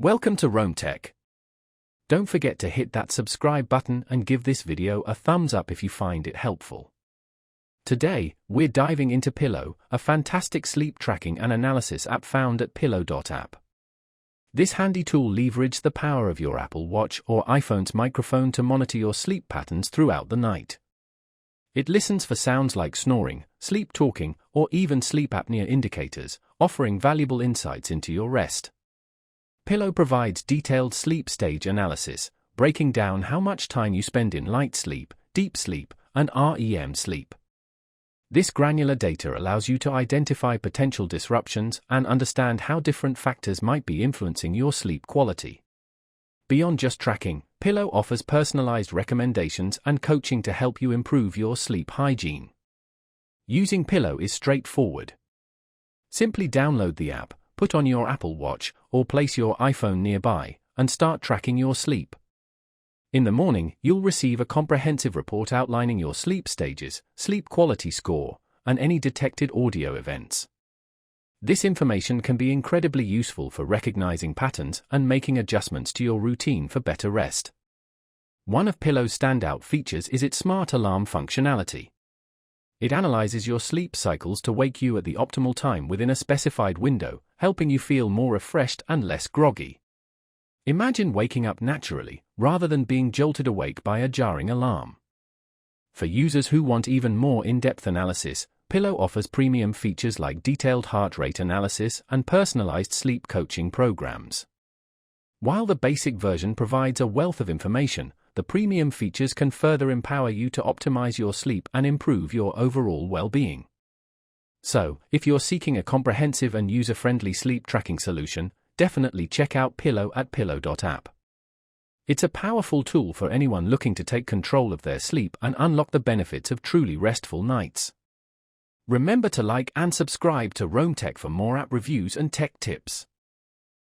Welcome to Roam Tech. Don't forget to hit that subscribe button and give this video a thumbs up if you find it helpful. Today, we're diving into Pillow, a fantastic sleep tracking and analysis app found at pillow.app. This handy tool leverages the power of your Apple Watch or iPhone's microphone to monitor your sleep patterns throughout the night. It listens for sounds like snoring, sleep talking, or even sleep apnea indicators, offering valuable insights into your rest. Pillow provides detailed sleep stage analysis, breaking down how much time you spend in light sleep, deep sleep, and REM sleep. This granular data allows you to identify potential disruptions and understand how different factors might be influencing your sleep quality. Beyond just tracking, Pillow offers personalized recommendations and coaching to help you improve your sleep hygiene. Using Pillow is straightforward. Simply download the app, put on your Apple Watch, or place your iPhone nearby, and start tracking your sleep. In the morning, you'll receive a comprehensive report outlining your sleep stages, sleep quality score, and any detected audio events. This information can be incredibly useful for recognizing patterns and making adjustments to your routine for better rest. One of Pillow's standout features is its smart alarm functionality. It analyzes your sleep cycles to wake you at the optimal time within a specified window, helping you feel more refreshed and less groggy. Imagine waking up naturally, rather than being jolted awake by a jarring alarm. For users who want even more in-depth analysis, Pillow offers premium features like detailed heart rate analysis and personalized sleep coaching programs. While the basic version provides a wealth of information, the premium features can further empower you to optimize your sleep and improve your overall well-being. So, if you're seeking a comprehensive and user-friendly sleep tracking solution, definitely check out Pillow at pillow.app. It's a powerful tool for anyone looking to take control of their sleep and unlock the benefits of truly restful nights. Remember to like and subscribe to Roam Tech for more app reviews and tech tips.